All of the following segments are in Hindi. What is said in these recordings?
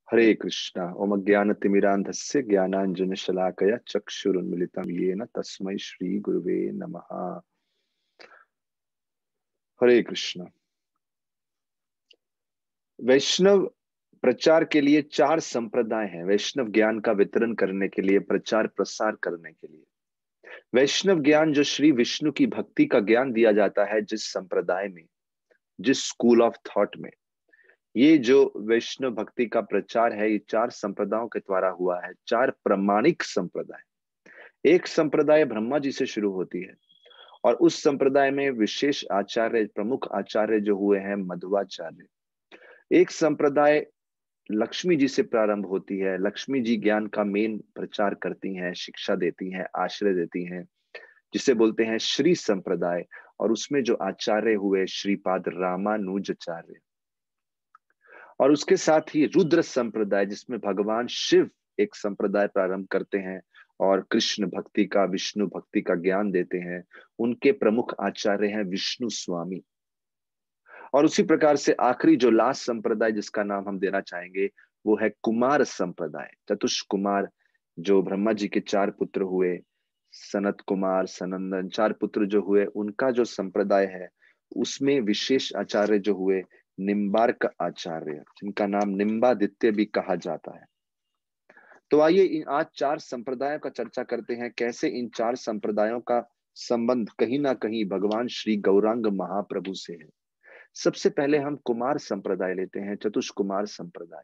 हरे कृष्णा। ओम अज्ञानतिमिरान्धस्य ज्ञानाञ्जनशलाकया चक्षुरुन्मिलितं येन तस्मै श्री गुरुवे नमः। हरे कृष्णा। वैष्णव प्रचार के लिए चार संप्रदाय हैं। वैष्णव ज्ञान का वितरण करने के लिए, प्रचार प्रसार करने के लिए। वैष्णव ज्ञान जो श्री विष्णु की भक्ति का ज्ञान दिया जाता है, जिस संप्रदाय में, जिस स्कूल ऑफ थॉट में, ये जो वैष्णव भक्ति का प्रचार है, ये चार संप्रदायों के द्वारा हुआ है। चार प्रमाणिक संप्रदाय। एक संप्रदाय ब्रह्मा जी से शुरू होती है और उस संप्रदाय में विशेष आचार्य, प्रमुख आचार्य जो हुए हैं मध्वाचार्य। एक संप्रदाय लक्ष्मी जी से प्रारंभ होती है। लक्ष्मी जी ज्ञान का मेन प्रचार करती हैं, शिक्षा देती हैं, आश्रय देती हैं, जिसे बोलते हैं श्री संप्रदाय। और उसमें जो आचार्य हुए श्रीपाद रामानुजाचार्य। और उसके साथ ही रुद्र संप्रदाय, जिसमें भगवान शिव एक संप्रदाय प्रारंभ करते हैं और कृष्ण भक्ति का, विष्णु भक्ति का ज्ञान देते हैं। उनके प्रमुख आचार्य हैं विष्णु स्वामी। और उसी प्रकार से आखिरी जो लास्ट संप्रदाय जिसका नाम हम देना चाहेंगे, वो है कुमार संप्रदाय। चतुष कुमार, जो ब्रह्मा जी के चार पुत्र हुए, सनत कुमार, सनंदन, चार पुत्र जो हुए, उनका जो संप्रदाय है, उसमें विशेष आचार्य जो हुए निम्बार्क आचार्य, जिनका नाम निम्बादित्य भी कहा जाता है। तो आइए इन आज चार संप्रदायों का चर्चा करते हैं। कैसे इन चार संप्रदायों का संबंध कहीं ना कहीं भगवान श्री गौरांग महाप्रभु से है। सबसे पहले हम कुमार संप्रदाय लेते हैं, चतुष्कुमार संप्रदाय।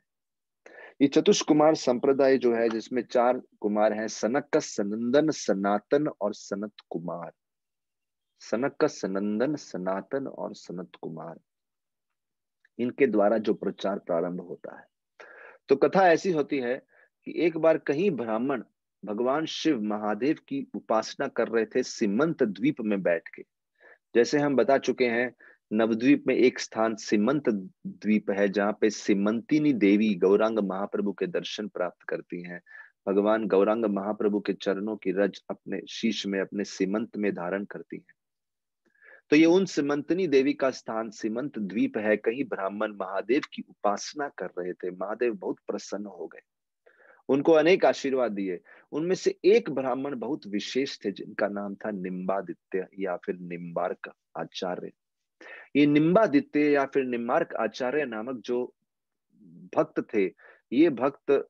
ये चतुष्कुमार संप्रदाय जो है, जिसमें चार कुमार हैं, सनक, सनंदन, सनातन और सनत कुमार। सनक, सनंदन, सनातन और सनत कुमार, इनके द्वारा जो प्रचार प्रारंभ होता है। तो कथा ऐसी होती है कि एक बार कहीं ब्राह्मण भगवान शिव महादेव की उपासना कर रहे थे सीमंत द्वीप में बैठ के। जैसे हम बता चुके हैं, नवद्वीप में एक स्थान सीमंत द्वीप है, जहाँ पे सीमंतिनी देवी गौरांग महाप्रभु के दर्शन प्राप्त करती हैं। भगवान गौरांग महाप्रभु के चरणों की रज अपने शीश में, अपने सीमंत में धारण करती हैं। तो ये उन सीमंतनी देवी का स्थान सीमंत द्वीप है। कहीं ब्राह्मण महादेव की उपासना कर रहे थे। महादेव बहुत प्रसन्न हो गए, उनको अनेक आशीर्वाद दिए। उनमें से एक ब्राह्मण बहुत विशेष थे, जिनका नाम था निम्बादित्य या फिर निम्बार्क आचार्य। ये निम्बादित्य या फिर निम्बार्क आचार्य नामक जो भक्त थे, ये भक्त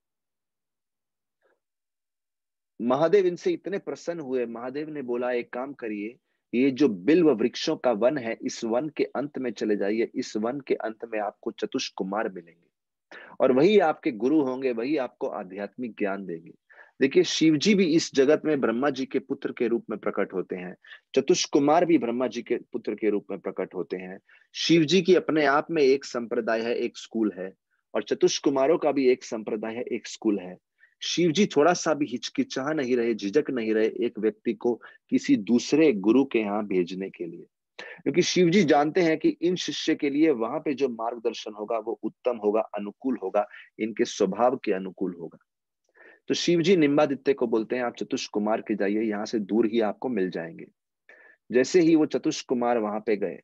महादेव इनसे इतने प्रसन्न हुए। महादेव ने बोला, एक काम करिए, ये जो बिल्व वृक्षों का वन है, इस वन के अंत में चले जाइए। इस वन के अंत में आपको चतुष्कुमार मिलेंगे और वही आपके गुरु होंगे, वही आपको आध्यात्मिक ज्ञान देंगे। देखिए, शिव जी भी इस जगत में ब्रह्मा जी के पुत्र के रूप में प्रकट होते हैं। चतुष्कुमार भी ब्रह्मा जी के पुत्र के रूप में प्रकट होते हैं। शिव जी की अपने आप में एक संप्रदाय है, एक स्कूल है, और चतुष्कुमारों का भी एक संप्रदाय है, एक स्कूल है। शिव जी थोड़ा सा भी हिचकिचा नहीं रहे, झिझक नहीं रहे एक व्यक्ति को किसी दूसरे गुरु के यहाँ भेजने के लिए, क्योंकि शिव जी जानते हैं कि इन शिष्य के लिए वहां पे जो मार्गदर्शन होगा वो उत्तम होगा, अनुकूल होगा, इनके स्वभाव के अनुकूल होगा। तो शिव जी निम्बादित्य को बोलते हैं, आप चतुष्कुमार के जाइए, यहाँ से दूर ही आपको मिल जाएंगे। जैसे ही वो चतुष्कुमार वहां पे गए,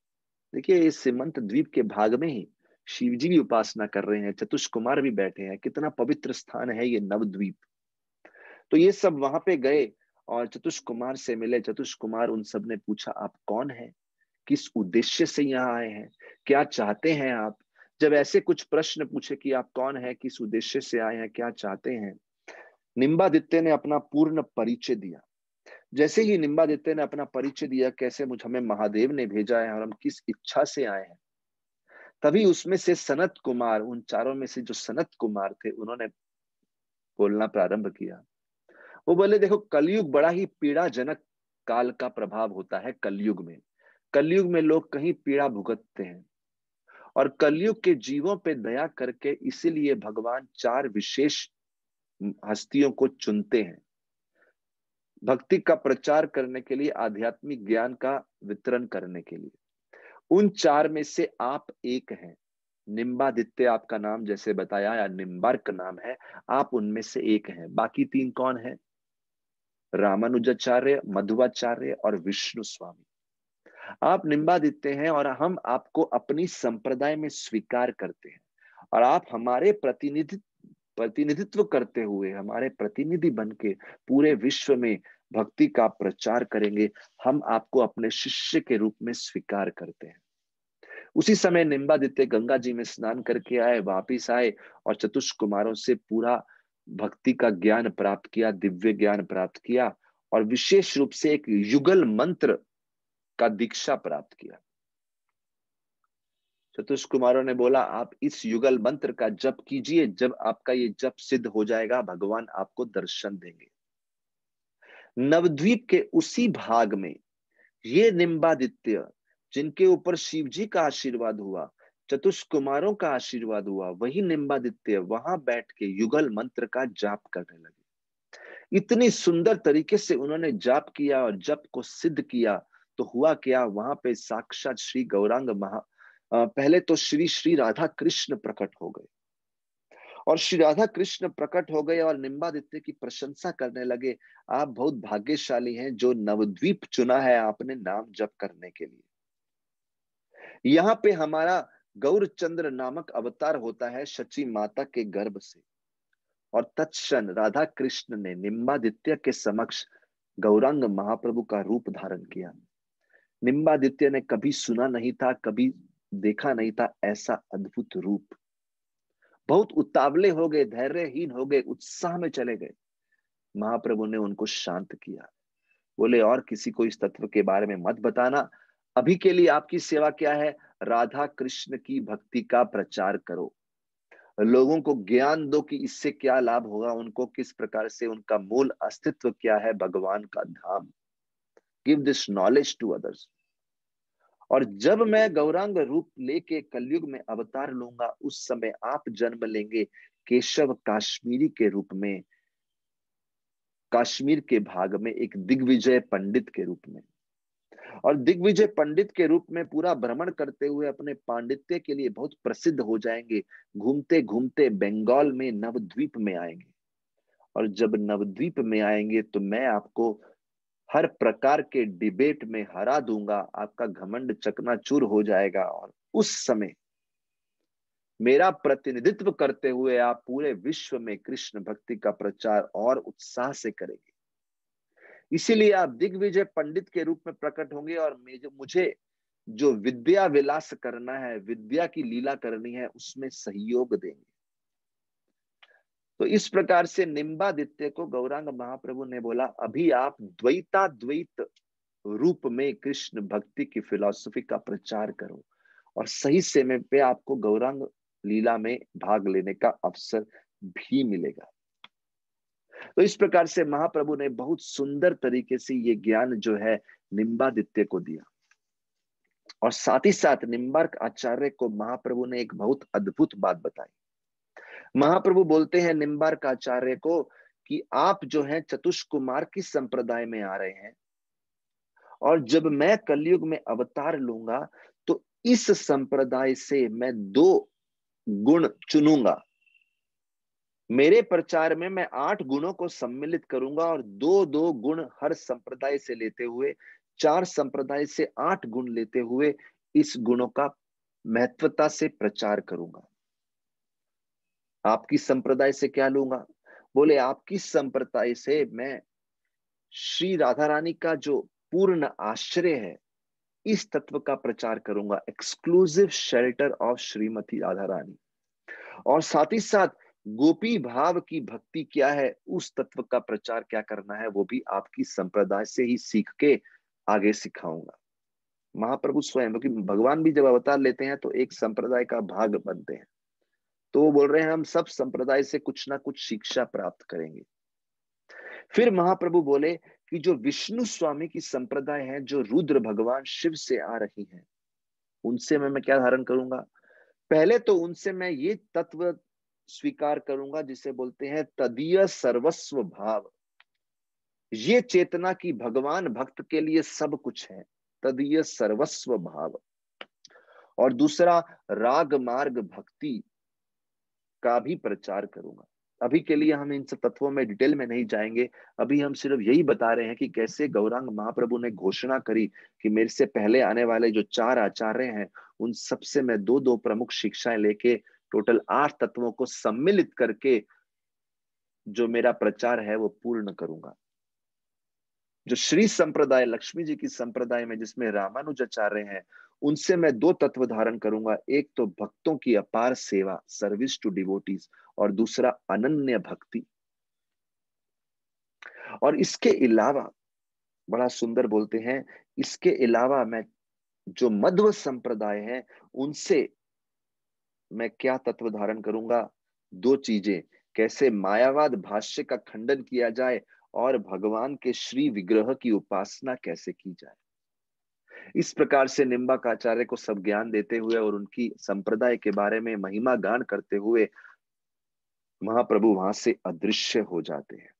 देखिए इस सीमंत द्वीप के भाग में ही शिव जी भी उपासना कर रहे हैं, चतुष्कुमार भी बैठे हैं। कितना पवित्र स्थान है ये नवद्वीप। तो ये सब वहां पे गए और चतुष्कुमार से मिले। चतुष्कुमार उन सब ने पूछा, आप कौन है, किस उद्देश्य से यहाँ आए हैं, क्या चाहते हैं आप। जब ऐसे कुछ प्रश्न पूछे कि आप कौन है, किस उद्देश्य से आए हैं, क्या चाहते हैं, निम्बादित्य ने अपना पूर्ण परिचय दिया। जैसे ही निम्बादित्य ने अपना परिचय दिया, कैसे मुझ हमें महादेव ने भेजा है और हम किस इच्छा से आए हैं, तभी उसमें से सनत कुमार, उन चारों में से जो सनत कुमार थे, उन्होंने बोलना प्रारंभ किया। वो बोले, देखो कलयुग बड़ा ही पीड़ाजनक काल का प्रभाव होता है। कलयुग में, कलयुग में लोग कहीं पीड़ा भुगतते हैं और कलयुग के जीवों पे दया करके इसीलिए भगवान चार विशेष हस्तियों को चुनते हैं, भक्ति का प्रचार करने के लिए, आध्यात्मिक ज्ञान का वितरण करने के लिए। उन चार में से आप एक हैं। निम्बादित्य आपका नाम जैसे बताया, या निम्बार्क नाम है, आप उनमें से एक हैं। बाकी तीन कौन है? रामानुजाचार्य, मध्वाचार्य और विष्णु स्वामी। आप निम्बादित्य हैं और हम आपको अपनी संप्रदाय में स्वीकार करते हैं और आप हमारे प्रतिनिधि प्रतिनिधित्व करते हुए, हमारे प्रतिनिधि बन के पूरे विश्व में भक्ति का प्रचार करेंगे। हम आपको अपने शिष्य के रूप में स्वीकार करते हैं। उसी समय निम्बादित्य गंगा जी में स्नान करके आए, वापिस आए और चतुष कुमारों से पूरा भक्ति का ज्ञान प्राप्त किया, दिव्य ज्ञान प्राप्त किया और विशेष रूप से एक युगल मंत्र का दीक्षा प्राप्त किया। चतुष कुमारों ने बोला, आप इस युगल मंत्र का जप कीजिए, जब आपका ये जप सिद्ध हो जाएगा भगवान आपको दर्शन देंगे। नवद्वीप के उसी भाग में ये निम्बादित्य, जिनके ऊपर शिव जी का आशीर्वाद हुआ, चतुष कुमारों का आशीर्वाद हुआ, वही निम्बादित्य वहां बैठ के युगल मंत्र का जाप करने लगे। इतनी सुंदर तरीके से उन्होंने जाप किया और जप को सिद्ध किया। तो हुआ क्या, वहां पे साक्षात श्री गौरांग पहले तो श्री श्री राधा कृष्ण प्रकट हो गए और श्री राधा कृष्ण प्रकट हो गए और निम्बादित्य की प्रशंसा करने लगे। आप बहुत भाग्यशाली हैं जो नवद्वीप चुना है आपने नाम जप करने के लिए। यहाँ पे हमारा गौरचंद्र नामक अवतार होता है शची माता के गर्भ से। और तत्क्षण राधा कृष्ण ने निम्बादित्य के समक्ष गौरांग महाप्रभु का रूप धारण किया। निम्बादित्य ने कभी सुना नहीं था, कभी देखा नहीं था ऐसा अद्भुत रूप। बहुत उतावले हो गए, धैर्यहीन हो गए, उत्साह में चले गए। महाप्रभु ने उनको शांत किया, बोले और किसी को इस तत्व के बारे में मत बताना। अभी के लिए आपकी सेवा क्या है, राधा कृष्ण की भक्ति का प्रचार करो, लोगों को ज्ञान दो कि इससे क्या लाभ होगा, उनको किस प्रकार से उनका मूल अस्तित्व क्या है, भगवान का धाम। Give this knowledge to others. और जब मैं गौरांग रूप लेके कलयुग में अवतार लूंगा, उस समय आप जन्म लेंगे केशव काश्मीरी के रूप में, कश्मीर के भाग में एक दिग्विजय पंडित के रूप में। और दिग्विजय पंडित के रूप में पूरा भ्रमण करते हुए अपने पांडित्य के लिए बहुत प्रसिद्ध हो जाएंगे। घूमते घूमते बंगाल में नवद्वीप में आएंगे और जब नवद्वीप में आएंगे तो मैं आपको हर प्रकार के डिबेट में हरा दूंगा, आपका घमंड चकनाचूर हो जाएगा और उस समय मेरा प्रतिनिधित्व करते हुए आप पूरे विश्व में कृष्ण भक्ति का प्रचार और उत्साह से करेंगे। इसीलिए आप दिग्विजय पंडित के रूप में प्रकट होंगे और मुझे जो विद्या विलास करना है, विद्या की लीला करनी है, उसमें सहयोग देंगे। तो इस प्रकार से निम्बादित्य को गौरांग महाप्रभु ने बोला, अभी आप द्वैताद्वैत रूप में कृष्ण भक्ति की फिलॉसफी का प्रचार करो और सही समय पे आपको गौरांग लीला में भाग लेने का अवसर भी मिलेगा। तो इस प्रकार से महाप्रभु ने बहुत सुंदर तरीके से ये ज्ञान जो है निम्बादित्य को दिया। और साथ ही साथ निम्बार्क आचार्य को महाप्रभु ने एक बहुत अद्भुत बात बताई। महाप्रभु बोलते हैं निम्बार्क आचार्य को कि आप जो है चतुष्कुमार की संप्रदाय में आ रहे हैं और जब मैं कलयुग में अवतार लूंगा तो इस संप्रदाय से मैं 2 गुण चुनूंगा। मेरे प्रचार में मैं 8 गुणों को सम्मिलित करूंगा और 2-2 गुण हर संप्रदाय से लेते हुए 4 संप्रदाय से 8 गुण लेते हुए इस गुणों का महत्वता से प्रचार करूंगा। आपकी संप्रदाय से क्या लूंगा? बोले आपकी संप्रदाय से मैं श्री राधा रानी का जो पूर्ण आश्रय है इस तत्व का प्रचार करूंगा, exclusive shelter of Shrimati Radha Rani. और साथ ही साथ गोपी भाव की भक्ति क्या है उस तत्व का प्रचार क्या करना है, वो भी आपकी संप्रदाय से ही सीख के आगे सिखाऊंगा। महाप्रभु स्वयं, क्योंकि भगवान भी जब अवतार लेते हैं तो एक संप्रदाय का भाग बनते हैं, तो वो बोल रहे हैं हम सब संप्रदाय से कुछ ना कुछ शिक्षा प्राप्त करेंगे। फिर महाप्रभु बोले कि जो विष्णु स्वामी की संप्रदाय है, जो रुद्र भगवान शिव से आ रही है, उनसे मैं क्या धारण करूंगा? पहले तो उनसे मैं ये तत्व स्वीकार करूंगा जिसे बोलते हैं तदीय सर्वस्व भाव। ये चेतना की भगवान भक्त के लिए सब कुछ है, तदीय सर्वस्व भाव। और दूसरा राग मार्ग भक्ति का भी प्रचार करूंगा। अभी के लिए हम इन सब तत्वों में डिटेल में नहीं जाएंगे, अभी हम सिर्फ यही बता रहे हैं कि कैसे गौरांग महाप्रभु ने घोषणा करी कि मेरे से पहले आने वाले जो 4 आचार्य हैं उन सबसे मैं 2-2 प्रमुख शिक्षाएं लेके टोटल 8 तत्वों को सम्मिलित करके जो मेरा प्रचार है वो पूर्ण करूंगा। जो श्री संप्रदाय, लक्ष्मी जी की संप्रदाय में जिसमें रामानुजाचार्य हैं, उनसे मैं दो तत्व धारण करूंगा। एक तो भक्तों की अपार सेवा, सर्विस टू डिवोटीज, और दूसरा अनन्य भक्ति। और इसके अलावा बड़ा सुंदर बोलते हैं, इसके अलावा मैं जो मध्व संप्रदाय है उनसे मैं क्या तत्व धारण करूंगा? दो चीजें, कैसे मायावाद भाष्य का खंडन किया जाए और भगवान के श्री विग्रह की उपासना कैसे की जाए। इस प्रकार से निम्बाकाचार्य को सब ज्ञान देते हुए और उनकी संप्रदाय के बारे में महिमा गान करते हुए महाप्रभु वहां से अदृश्य हो जाते हैं।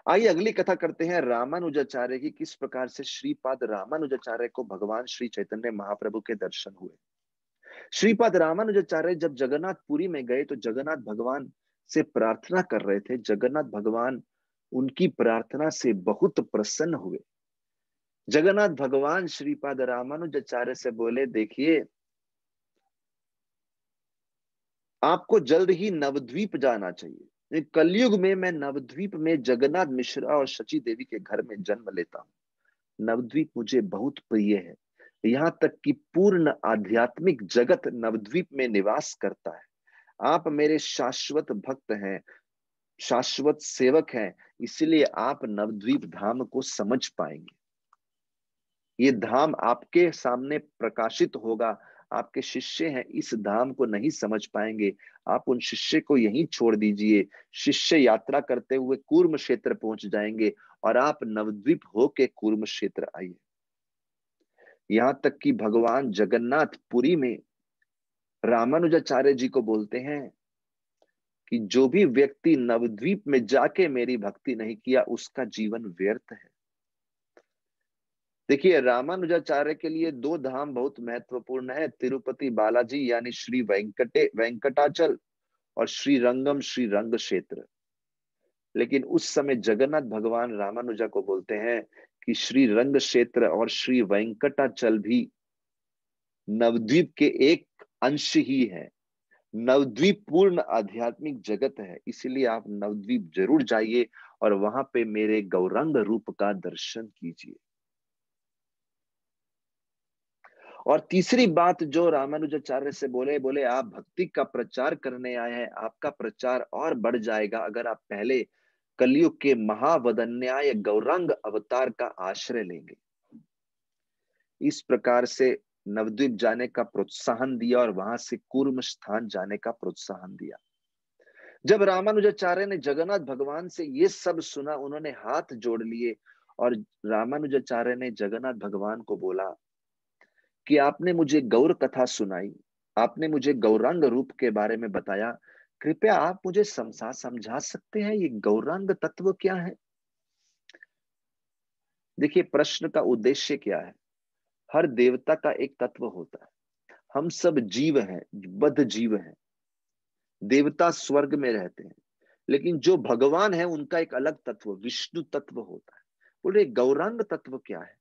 आइए अगली कथा करते हैं रामानुजाचार्य की। किस प्रकार से श्रीपाद रामानुजाचार्य को भगवान श्री चैतन्य महाप्रभु के दर्शन हुए। श्रीपाद रामानुजाचार्य जब जगन्नाथपुरी में गए तो जगन्नाथ भगवान से प्रार्थना कर रहे थे। जगन्नाथ भगवान उनकी प्रार्थना से बहुत प्रसन्न हुए। जगन्नाथ भगवान श्रीपाद रामानुजाचार्य से बोले, देखिए आपको जल्द ही नवद्वीप जाना चाहिए। कलयुग में मैं नवद्वीप में जगन्नाथ मिश्रा और शची देवी के घर में जन्म लेता हूँ। नवद्वीप मुझे बहुत प्रिय है, यहाँ तक कि पूर्ण आध्यात्मिक जगत नवद्वीप में निवास करता है। आप मेरे शाश्वत भक्त हैं, शाश्वत सेवक हैं, इसलिए आप नवद्वीप धाम को समझ पाएंगे। ये धाम आपके सामने प्रकाशित होगा। आपके शिष्य हैं, इस धाम को नहीं समझ पाएंगे। आप उन शिष्य को यहीं छोड़ दीजिए। शिष्य यात्रा करते हुए कूर्म क्षेत्र पहुंच जाएंगे और आप नवद्वीप होके कूर्म क्षेत्र आइए। यहां तक कि भगवान जगन्नाथ पुरी में रामानुजाचार्य जी को बोलते हैं कि जो भी व्यक्ति नवद्वीप में जाके मेरी भक्ति नहीं किया उसका जीवन व्यर्थ है। देखिए रामानुजाचार्य के लिए दो धाम बहुत महत्वपूर्ण है, तिरुपति बालाजी यानी श्री वेंकटाचल और श्री रंगम श्री रंग क्षेत्र। लेकिन उस समय जगन्नाथ भगवान रामानुजा को बोलते हैं कि श्री रंग क्षेत्र और श्री वेंकटाचल भी नवद्वीप के एक अंश ही है। नवद्वीप पूर्ण आध्यात्मिक जगत है, इसलिए आप नवद्वीप जरूर जाइए और वहां पे मेरे गौरांग रूप का दर्शन कीजिए। और तीसरी बात जो रामानुजाचार्य से बोले आप भक्ति का प्रचार करने आए हैं, आपका प्रचार और बढ़ जाएगा अगर आप पहले कलयुग के महावदन्याय गौरांग अवतार का आश्रय लेंगे। इस प्रकार से नवद्वीप जाने का प्रोत्साहन दिया और वहां से कूर्म स्थान जाने का प्रोत्साहन दिया। जब रामानुजाचार्य ने जगन्नाथ भगवान से ये सब सुना, उन्होंने हाथ जोड़ लिए और रामानुजाचार्य ने जगन्नाथ भगवान को बोला कि आपने मुझे गौर कथा सुनाई, आपने मुझे गौरांग रूप के बारे में बताया, कृपया आप मुझे समझा सकते हैं ये गौरांग तत्व क्या है। देखिए प्रश्न का उद्देश्य क्या है। हर देवता का एक तत्व होता है। हम सब जीव हैं, बद्ध जीव हैं। देवता स्वर्ग में रहते हैं, लेकिन जो भगवान है उनका एक अलग तत्व विष्णु तत्व होता है। बोले गौरांग तत्व क्या है।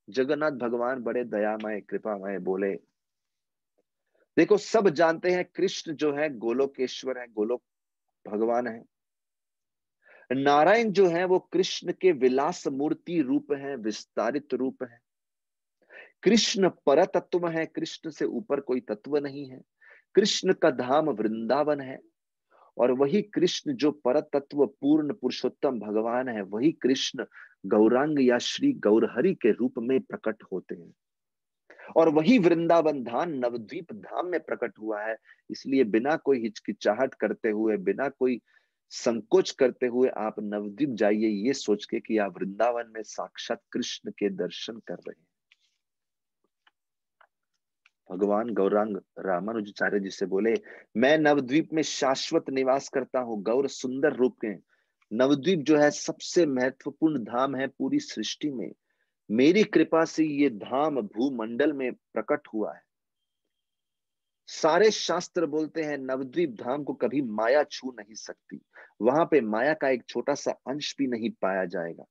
जगन्नाथ भगवान बड़े दयामय कृपामय बोले, देखो सब जानते हैं कृष्ण जो है गोलोकेश्वर है, गोलोक भगवान है। नारायण जो है वो कृष्ण के विलास मूर्ति रूप है, विस्तारित रूप है। कृष्ण परतत्व है, कृष्ण से ऊपर कोई तत्व नहीं है। कृष्ण का धाम वृंदावन है और वही कृष्ण जो परतत्व पूर्ण पुरुषोत्तम भगवान है, वही कृष्ण गौरांग या श्री गौरहरि के रूप में प्रकट होते हैं। और वही वृंदावन धाम नवद्वीप धाम में प्रकट हुआ है। इसलिए बिना कोई हिचकिचाहट करते हुए, बिना कोई संकोच करते हुए आप नवद्वीप जाइए, ये सोच के कि आप वृंदावन में साक्षात कृष्ण के दर्शन कर रहे हैं। भगवान गौरांग रामानुजाचार्य जी से बोले, मैं नवद्वीप में शाश्वत निवास करता हूँ, गौर सुंदर रूप के। नवद्वीप जो है सबसे महत्वपूर्ण धाम है पूरी सृष्टि में। मेरी कृपा से ये धाम भूमंडल में प्रकट हुआ है। सारे शास्त्र बोलते हैं नवद्वीप धाम को कभी माया छू नहीं सकती। वहां पे माया का एक छोटा सा अंश भी नहीं पाया जाएगा।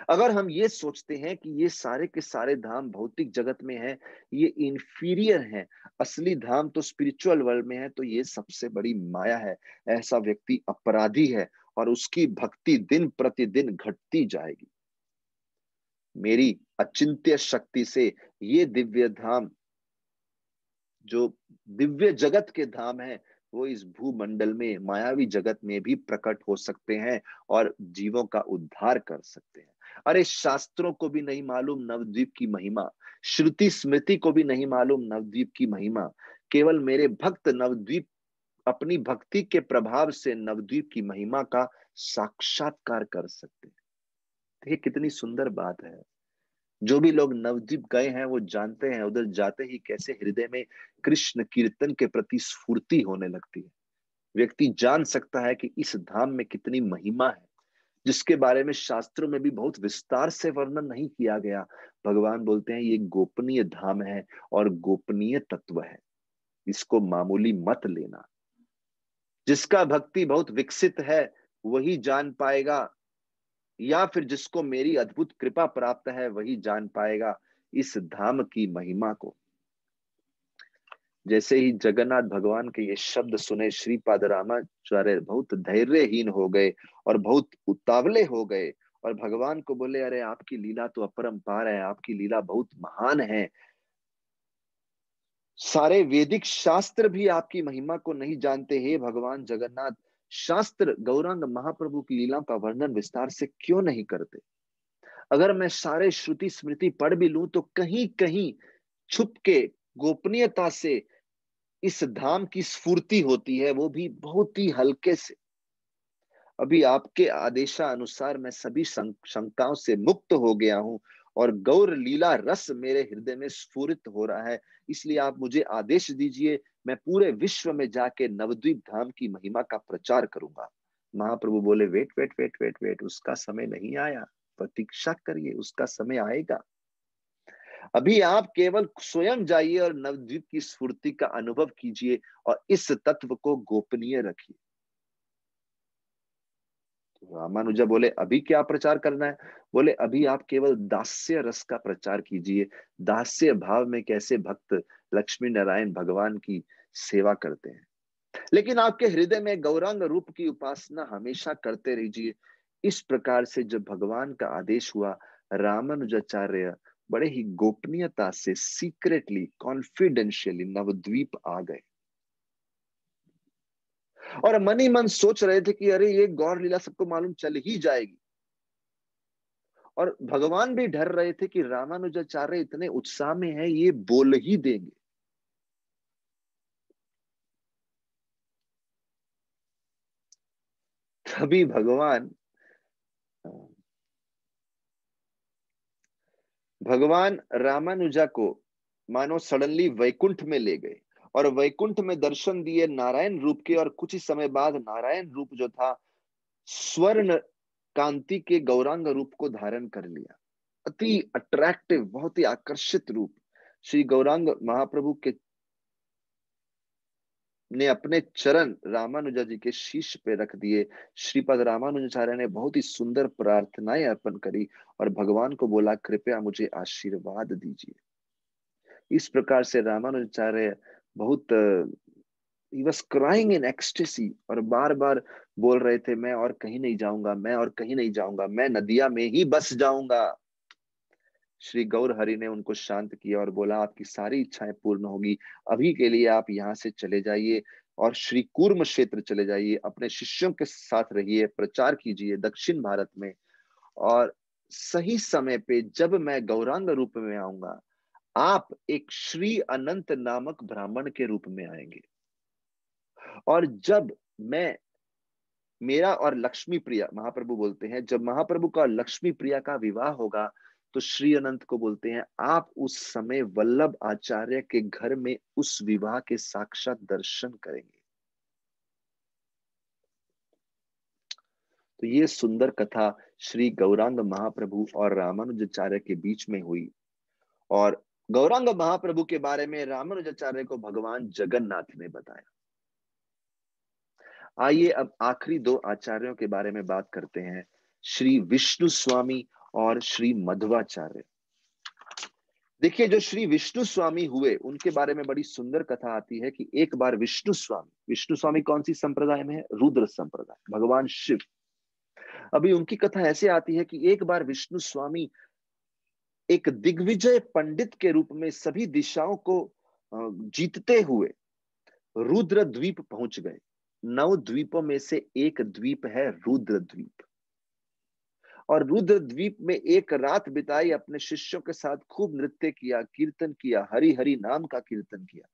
अगर हम ये सोचते हैं कि ये सारे के सारे धाम भौतिक जगत में हैं, ये इंफीरियर हैं, असली धाम तो स्पिरिचुअल वर्ल्ड में है, तो ये सबसे बड़ी माया है। ऐसा व्यक्ति अपराधी है और उसकी भक्ति दिन प्रतिदिन घटती जाएगी। मेरी अचिंत्य शक्ति से ये दिव्य धाम, जो दिव्य जगत के धाम है, वो इस भूमंडल में मायावी जगत में भी प्रकट हो सकते हैं और जीवों का उद्धार कर सकते हैं। अरे शास्त्रों को भी नहीं मालूम नवद्वीप की महिमा, श्रुति स्मृति को भी नहीं मालूम नवद्वीप की महिमा। केवल मेरे भक्त नवद्वीप अपनी भक्ति के प्रभाव से नवद्वीप की महिमा का साक्षात्कार कर सकते हैं। देखिए कितनी सुंदर बात है। जो भी लोग नवद्वीप गए हैं वो जानते हैं उधर जाते ही कैसे हृदय में कृष्ण कीर्तन के प्रति स्फूर्ति होने लगती है। व्यक्ति जान सकता है कि इस धाम में कितनी महिमा है, जिसके बारे में शास्त्रों में भी बहुत विस्तार से वर्णन नहीं किया गया। भगवान बोलते हैं ये गोपनीय धाम है और गोपनीय तत्व है, इसको मामूली मत लेना। जिसका भक्ति बहुत विकसित है वही जान पाएगा, या फिर जिसको मेरी अद्भुत कृपा प्राप्त है वही जान पाएगा इस धाम की महिमा को। जैसे ही जगन्नाथ भगवान के ये शब्द सुने, श्रीपाद रामाचार्य बहुत धैर्यहीन हो गए और बहुत उतावले हो गए और भगवान को बोले, अरे आपकी लीला तो अपरंपार है, आपकी लीला बहुत महान है। सारे वैदिक शास्त्र भी आपकी महिमा को नहीं जानते। हे भगवान जगन्नाथ, शास्त्र गौरांग महाप्रभु की लीला का वर्णन विस्तार से क्यों नहीं करते? अगर मैं सारे श्रुति स्मृति पढ़ भी लूं तो कहीं कहीं छुप के गोपनीयता से इस धाम की स्फूर्ति होती है, वो भी बहुत ही हल्के से। अभी आपके आदेशानुसार मैं सभी शंकाओं से मुक्त हो गया हूं और गौर लीला रस मेरे हृदय में स्फुरित हो रहा है। इसलिए आप मुझे आदेश दीजिए, मैं पूरे विश्व में जाके नवद्वीप धाम की महिमा का प्रचार करूंगा। महाप्रभु बोले, wait wait wait wait wait, उसका समय नहीं आया, प्रतीक्षा करिए, उसका समय आएगा। अभी आप केवल स्वयं जाइए और नवद्वीप की स्फूर्ति का अनुभव कीजिए और इस तत्व को गोपनीय रखिए। रामानुजा बोले, अभी क्या प्रचार करना है? बोले, अभी आप केवल दास्य रस का प्रचार कीजिए। दास्य भाव में कैसे भक्त लक्ष्मी नारायण भगवान की सेवा करते हैं। लेकिन आपके हृदय में गौरांग रूप की उपासना हमेशा करते रहिए। इस प्रकार से जब भगवान का आदेश हुआ, रामानुजाचार्य बड़े ही गोपनीयता से सीक्रेटली कॉन्फिडेंशियली नवद्वीप आ गए और मन ही मन सोच रहे थे कि अरे ये गौर लीला सबको मालूम चल ही जाएगी। और भगवान भी डर रहे थे कि रामानुजाचार्य इतने उत्साह में है, ये बोल ही देंगे। तभी भगवान रामानुजा को मानो सडनली वैकुंठ में ले गए और वैकुंठ में दर्शन दिए नारायण रूप के। और कुछ ही समय बाद नारायण रूप जो था स्वर्ण कांति के गौरांग रूप को धारण कर लिया। अति अट्रैक्टिव, बहुत ही आकर्षित रूप श्री गौरांग महाप्रभु के ने अपने चरण रामानुजा जी के शीश पे रख दिए। श्रीपद रामानुजाचार्य ने बहुत ही सुंदर प्रार्थनाएं अर्पण करी और भगवान को बोला, कृपया मुझे आशीर्वाद दीजिए। इस प्रकार से रामानुजाचार्य बहुत he was crying in ecstasy और बार बार बोल रहे थे, मैं और कहीं नहीं जाऊंगा, मैं और कहीं नहीं जाऊंगा, मैं नदिया में ही बस जाऊंगा। श्री गौर हरि ने उनको शांत किया और बोला, आपकी सारी इच्छाएं पूर्ण होगी, अभी के लिए आप यहाँ से चले जाइए और श्री कूर्म क्षेत्र चले जाइए, अपने शिष्यों के साथ रहिए, प्रचार कीजिए दक्षिण भारत में। और सही समय पे जब मैं गौरांग रूप में आऊंगा, आप एक श्री अनंत नामक ब्राह्मण के रूप में आएंगे। और जब मैं मेरा और लक्ष्मी प्रिया, महाप्रभु बोलते हैं, जब महाप्रभु का लक्ष्मी प्रिया का विवाह होगा तो श्री अनंत को बोलते हैं, आप उस समय वल्लभ आचार्य के घर में उस विवाह के साक्षात दर्शन करेंगे। तो ये सुंदर कथा श्री गौरांग महाप्रभु और रामानुजाचार्य के बीच में हुई। और गौरांग महाप्रभु के बारे में रामानुजाचार्य को भगवान जगन्नाथ ने बताया। आइए अब आखिरी दो आचार्यों के बारे में बात करते हैं, श्री विष्णु स्वामी और श्री मध्वाचार्य। देखिए, जो श्री विष्णु स्वामी हुए उनके बारे में बड़ी सुंदर कथा आती है कि एक बार विष्णु स्वामी कौन सी संप्रदाय में है? रुद्र संप्रदाय, भगवान शिव। अभी उनकी कथा ऐसे आती है कि एक बार विष्णु स्वामी एक दिग्विजय पंडित के रूप में सभी दिशाओं को जीतते हुए रुद्र द्वीप पहुंच गए। 9 द्वीपों में से एक द्वीप है रुद्र द्वीप। और रुद्र द्वीप में एक रात बिताई, अपने शिष्यों के साथ खूब नृत्य किया, कीर्तन किया, हरि हरि नाम का कीर्तन किया।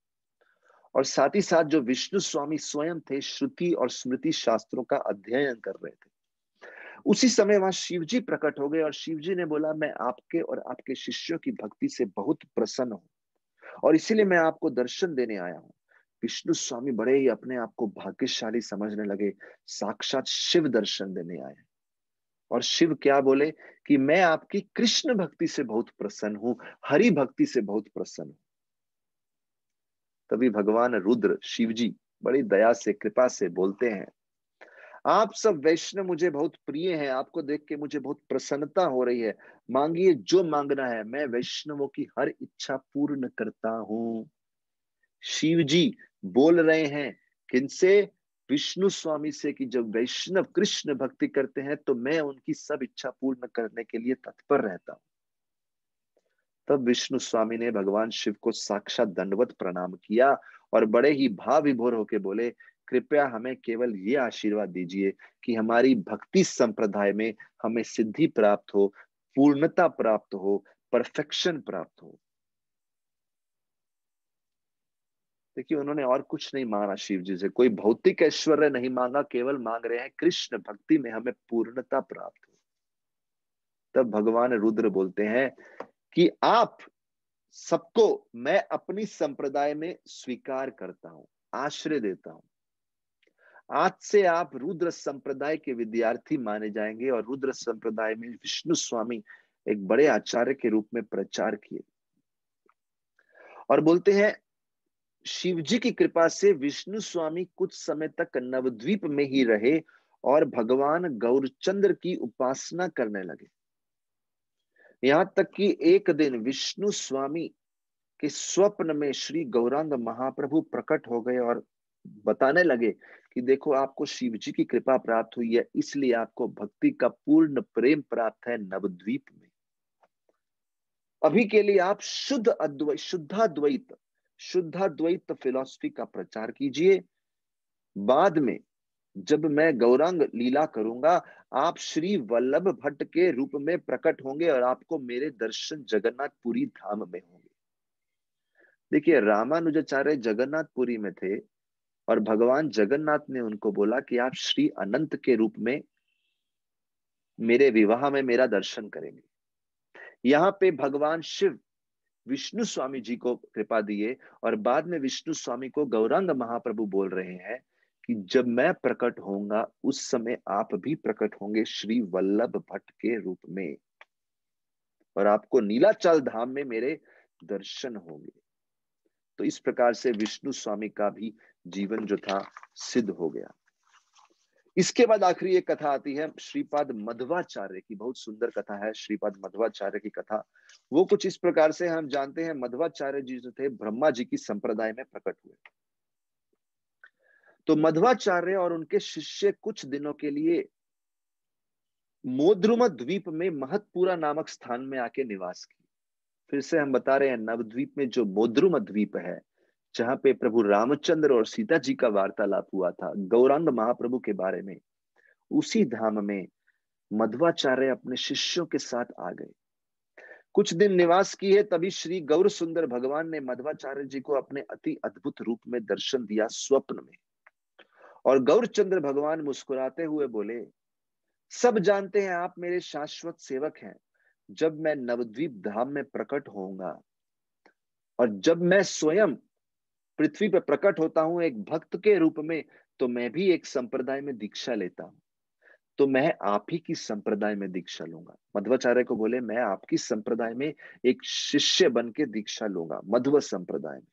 और साथ ही साथ जो विष्णु स्वामी स्वयं थे, श्रुति और स्मृति शास्त्रों का अध्ययन कर रहे थे। उसी समय वहां शिव जी प्रकट हो गए और शिव जी ने बोला, मैं आपके और आपके शिष्यों की भक्ति से बहुत प्रसन्न हूं और इसीलिए मैं आपको दर्शन देने आया हूं। विष्णु स्वामी बड़े ही अपने आप को भाग्यशाली समझने लगे, साक्षात शिव दर्शन देने आए। और शिव क्या बोले कि मैं आपकी कृष्ण भक्ति से बहुत प्रसन्न हूं, हरि भक्ति से बहुत प्रसन्न हूं। तभी भगवान रुद्र शिव जी बड़ी दया से, कृपा से बोलते हैं, आप सब वैष्णव मुझे बहुत प्रिय हैं, आपको देख के मुझे बहुत प्रसन्नता हो रही है, मांगिए जो मांगना है, मैं वैष्णवों की हर इच्छा पूर्ण करता हूं। शिव जी बोल रहे हैं किनसे? विष्णु स्वामी से, कि जब वैष्णव कृष्ण भक्ति करते हैं तो मैं उनकी सब इच्छा पूर्ण करने के लिए तत्पर रहता हूं। तब विष्णु स्वामी ने भगवान शिव को साक्षात दंडवत प्रणाम किया और बड़े ही भाव विभोर होकर बोले, कृपया हमें केवल ये आशीर्वाद दीजिए कि हमारी भक्ति संप्रदाय में हमें सिद्धि प्राप्त हो, पूर्णता प्राप्त हो, परफेक्शन प्राप्त हो। देखिए, उन्होंने और कुछ नहीं मांगा शिव जी से, कोई भौतिक ऐश्वर्य नहीं मांगा, केवल मांग रहे हैं कृष्ण भक्ति में हमें पूर्णता प्राप्त हो। तब भगवान रुद्र बोलते हैं कि आप सबको मैं अपनी संप्रदाय में स्वीकार करता हूं, आश्रय देता हूं। आज से आप रुद्र संप्रदाय के विद्यार्थी माने जाएंगे। और रुद्र संप्रदाय में विष्णु स्वामी एक बड़े आचार्य के रूप में प्रचार किए और बोलते हैं, शिव जी की कृपा से विष्णु स्वामी कुछ समय तक नवद्वीप में ही रहे और भगवान गौरचंद्र की उपासना करने लगे। यहां तक कि एक दिन विष्णु स्वामी के स्वप्न में श्री गौरांग महाप्रभु प्रकट हो गए और बताने लगे कि देखो, आपको शिव जी की कृपा प्राप्त हुई है, इसलिए आपको भक्ति का पूर्ण प्रेम प्राप्त है नवद्वीप में। अभी के लिए आप शुद्धाद्वैत फिलॉसफी का प्रचार कीजिए। बाद में जब मैं गौरांग लीला करूंगा, आप श्री वल्लभ भट्ट के रूप में प्रकट होंगे और आपको मेरे दर्शन जगन्नाथपुरी धाम में होंगे। देखिए, रामानुजाचार्य जगन्नाथपुरी में थे और भगवान जगन्नाथ ने उनको बोला कि आप श्री अनंत के रूप में मेरे विवाह में मेरा दर्शन करेंगे। यहाँ पे भगवान शिव विष्णु स्वामी जी को कृपा दिए और बाद में विष्णु स्वामी को गौरांग महाप्रभु बोल रहे हैं कि जब मैं प्रकट होऊंगा उस समय आप भी प्रकट होंगे श्री वल्लभ भट्ट के रूप में और आपको नीलाचल धाम में मेरे दर्शन होंगे। तो इस प्रकार से विष्णु स्वामी का भी जीवन जो था सिद्ध हो गया। इसके बाद आखिरी एक कथा आती है श्रीपाद मध्वाचार्य की। बहुत सुंदर कथा है श्रीपाद मध्वाचार्य की कथा। वो कुछ इस प्रकार से हम जानते हैं, मध्वाचार्य जी जो थे ब्रह्मा जी की संप्रदाय में प्रकट हुए। तो मध्वाचार्य और उनके शिष्य कुछ दिनों के लिए मोद्रुमा द्वीप में महतपुरा नामक स्थान में आके निवास किए। फिर से हम बता रहे हैं, नवद्वीप में जो मोद्रुमा द्वीप है, जहां पे प्रभु रामचंद्र और सीता जी का वार्तालाप हुआ था गौरांग महाप्रभु के बारे में, उसी धाम में मध्वाचार्य अपने शिष्यों के साथ आ गए। कुछ दिन निवास किए, तभी श्री गौर सुंदर भगवान ने मध्वाचार्य जी को अपने अति अद्भुत रूप में दर्शन दिया स्वप्न में। और गौरचंद्र भगवान मुस्कुराते हुए बोले, सब जानते हैं आप मेरे शाश्वत सेवक हैं। जब मैं नवद्वीप धाम में प्रकट होऊंगा और जब मैं स्वयं पृथ्वी पर प्रकट होता हूं एक भक्त के रूप में, तो मैं भी एक संप्रदाय में दीक्षा लेता हूं। तो मैं आप ही की संप्रदाय में दीक्षा लूंगा। मध्वाचार्य को बोले, मैं आपकी संप्रदाय में एक शिष्य बन के दीक्षा लूंगा, मध्व संप्रदाय में।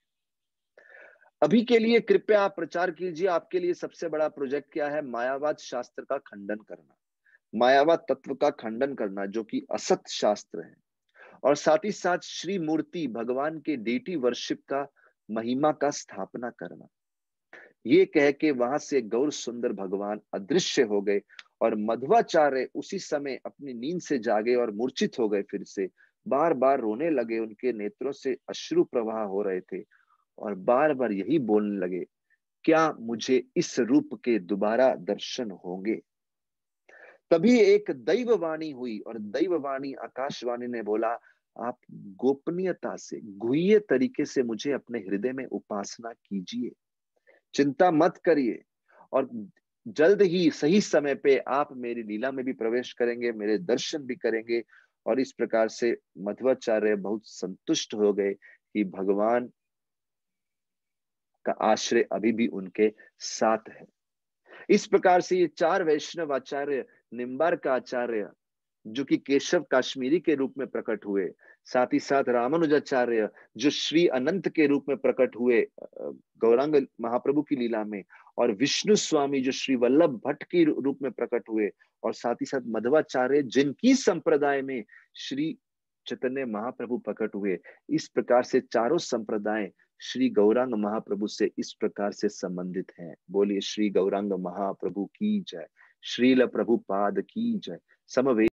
अभी के लिए कृपया आप प्रचार कीजिए। आपके लिए सबसे बड़ा प्रोजेक्ट क्या है? मायावाद शास्त्र का खंडन करना। मायावा तत्व का खंडन करना जो कि असत शास्त्र है, और साथ ही साथ श्री मूर्ति भगवान के डेटी वर्शिप का महिमा का स्थापना करना। ये कह के वहां से गौर सुंदर भगवान अदृश्य हो गए और मध्वाचार्य उसी समय अपनी नींद से जागे और मूर्छित हो गए। फिर से बार बार रोने लगे, उनके नेत्रों से अश्रु प्रवाह हो रहे थे और बार बार यही बोलने लगे, क्या मुझे इस रूप के दोबारा दर्शन होंगे? तभी एक दैववाणी हुई और दैववाणी आकाशवाणी ने बोला, आप गोपनीयता से गुह्य तरीके से मुझे अपने हृदय में उपासना कीजिए, चिंता मत करिए, और जल्द ही सही समय पे आप मेरी लीला में भी प्रवेश करेंगे, मेरे दर्शन भी करेंगे। और इस प्रकार से मध्वाचार्य बहुत संतुष्ट हो गए कि भगवान का आश्रय अभी भी उनके साथ है। इस प्रकार से ये चार वैष्णव आचार्य, निम्बार्क आचार्य जो कि केशव काश्मीरी के रूप में प्रकट हुए, साथ ही साथ रामानुजाचार्य जो श्री अनंत के रूप में प्रकट हुए गौरांग महाप्रभु की लीला में, और विष्णु स्वामी जो श्री वल्लभ भट्ट के रूप में प्रकट हुए, और साथ ही साथ मध्वाचार्य जिनकी संप्रदाय में श्री चैतन्य महाप्रभु प्रकट हुए। इस प्रकार से चारों संप्रदाय श्री गौरांग महाप्रभु से इस प्रकार से संबंधित हैं। बोलिए श्री गौरांग महाप्रभु की जय, श्रील प्रभुपाद की जय। समवेत